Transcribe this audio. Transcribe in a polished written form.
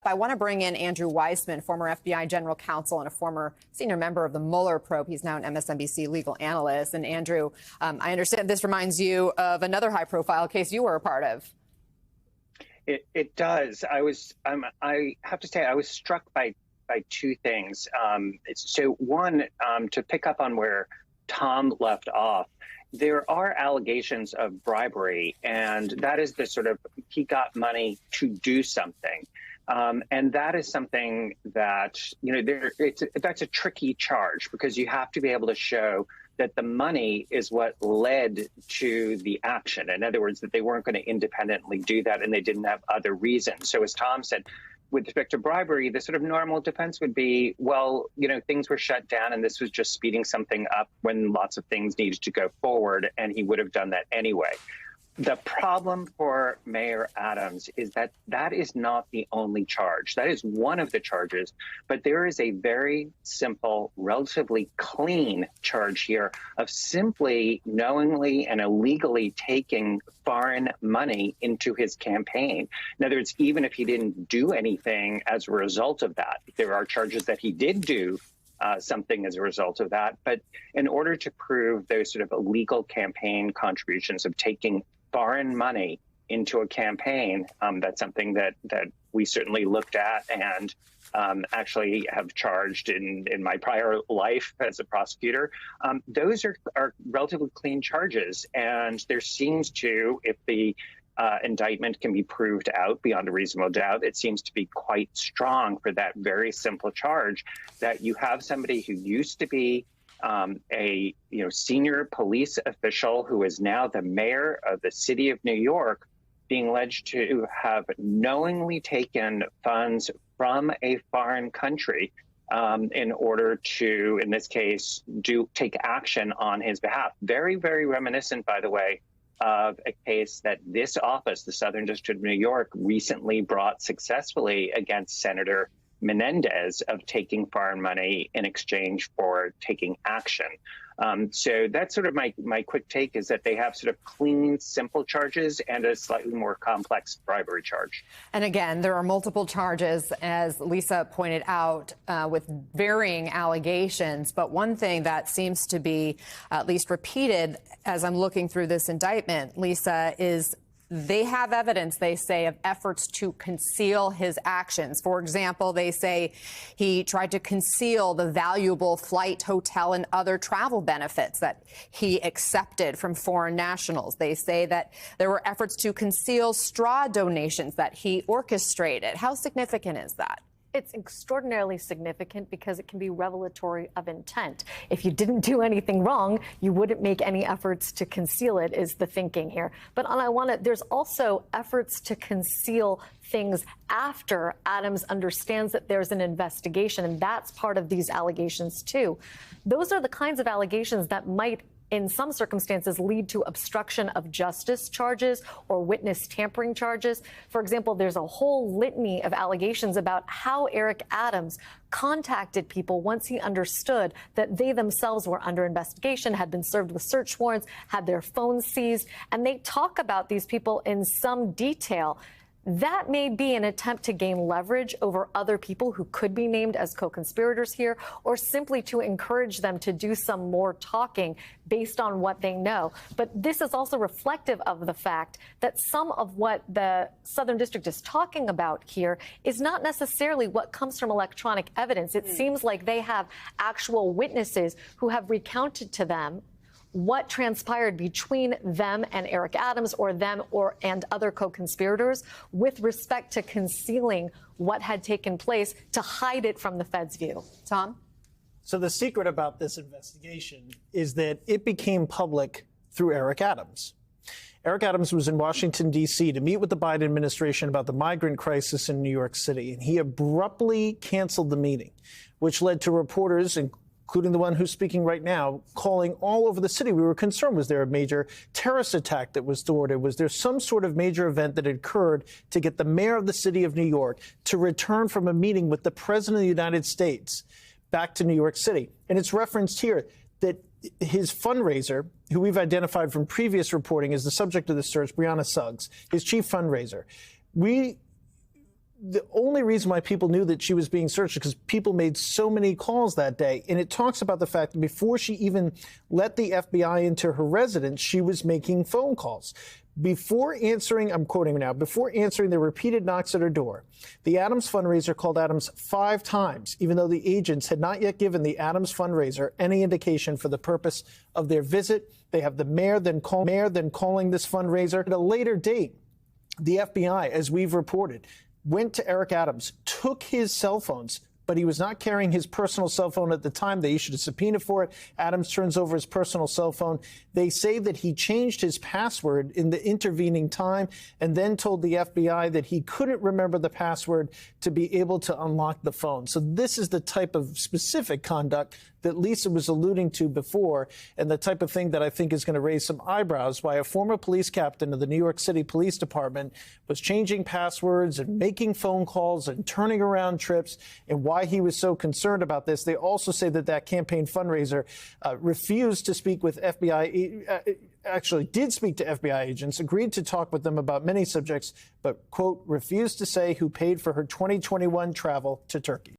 I want to bring in Andrew Weissmann, former FBI general counsel and a former senior member of the Mueller probe. He's now an MSNBC legal analyst. And Andrew, I understand this reminds you of another high-profile case you were a part of. It does. I have to say, I was struck by two things. So one, to pick up on where Tom left off, there are allegations of bribery, and that is the sort of, he got money to do something. And that is something that, that's a tricky charge, because you have to be able to show that the money is what led to the action. In other words, that they weren't going to independently do that and they didn't have other reasons. So as Tom said, with respect to bribery, the sort of normal defense would be, well, things were shut down and this was just speeding something up when lots of things needed to go forward, and he would have done that anyway. The problem for Mayor Adams is that that is not the only charge. That is one of the charges, but there is a very simple, relatively clean charge here of simply knowingly and illegally taking foreign money into his campaign. In other words, even if he didn't do anything as a result of that, there are charges that he did do something as a result of that. But in order to prove those sort of illegal campaign contributions of taking foreign money into a campaign, that's something that we certainly looked at and actually have charged in my prior life as a prosecutor. Those are relatively clean charges, and there seems to, if the indictment can be proved out beyond a reasonable doubt, it seems to be quite strong for that very simple charge that you have somebody who used to be a senior police official who is now the mayor of the city of New York being alleged to have knowingly taken funds from a foreign country in order to, in this case, take action on his behalf. Very, very reminiscent, by the way, of a case that this office, the Southern District of New York, recently brought successfully against Senator Menendez of taking foreign money in exchange for taking action. So that's sort of my quick take, is that they have sort of clean, simple charges and a slightly more complex bribery charge. And again, there are multiple charges, as Lisa pointed out, with varying allegations. But one thing that seems to be at least repeated as I'm looking through this indictment, Lisa, is they have evidence, they say, of efforts to conceal his actions. For example, they say he tried to conceal the valuable flight, hotel, and other travel benefits that he accepted from foreign nationals. They say that there were efforts to conceal straw donations that he orchestrated. How significant is that? It's extraordinarily significant because it can be revelatory of intent. If you didn't do anything wrong, you wouldn't make any efforts to conceal it, is the thinking here. But there's also efforts to conceal things after Adams understands that there's an investigation, and that's part of these allegations too. Those are the kinds of allegations that might, in some circumstances, lead to obstruction of justice charges or witness tampering charges. For example, there's a whole litany of allegations about how Eric Adams contacted people once he understood that they themselves were under investigation, had been served with search warrants, had their phones seized, and they talk about these people in some detail. That may be an attempt to gain leverage over other people who could be named as co-conspirators here, or simply to encourage them to do some more talking based on what they know. But this is also reflective of the fact that some of what the Southern District is talking about here is not necessarily what comes from electronic evidence. It seems like they have actual witnesses who have recounted to them what transpired between them and Eric Adams, or them and other co-conspirators, with respect to concealing what had taken place to hide it from the Fed's view. Tom? So the secret about this investigation is that it became public through Eric Adams. Eric Adams was in Washington, D.C. to meet with the Biden administration about the migrant crisis in New York City, and he abruptly canceled the meeting, which led to reporters, including the one who's speaking right now, calling all over the city. We were concerned, was there a major terrorist attack that was thwarted? Was there some sort of major event that had occurred to get the mayor of the city of New York to return from a meeting with the president of the United States back to New York City? And it's referenced here that his fundraiser, who we've identified from previous reporting as the subject of the search, Brianna Suggs, his chief fundraiser, we the only reason why people knew that she was being searched is because people made so many calls that day. And it talks about the fact that before she even let the FBI into her residence, she was making phone calls. Before answering, I'm quoting now, before answering the repeated knocks at her door, the Adams fundraiser called Adams 5 times, even though the agents had not yet given the Adams fundraiser any indication for the purpose of their visit. They have the mayor then calling this fundraiser. At a later date, the FBI, as we've reported, went to Eric Adams, took his cell phones, but he was not carrying his personal cell phone at the time. They issued a subpoena for it. Adams turns over his personal cell phone. They say that he changed his password in the intervening time and then told the FBI that he couldn't remember the password to be able to unlock the phone. So this is the type of specific conduct that Lisa was alluding to before, and the type of thing that I think is going to raise some eyebrows, why a former police captain of the New York City Police Department was changing passwords and making phone calls and turning around trips, and why he was so concerned about this. They also say that that campaign fundraiser refused to speak with FBI, actually did speak to FBI agents, agreed to talk with them about many subjects, but, quote, refused to say who paid for her 2021 travel to Turkey.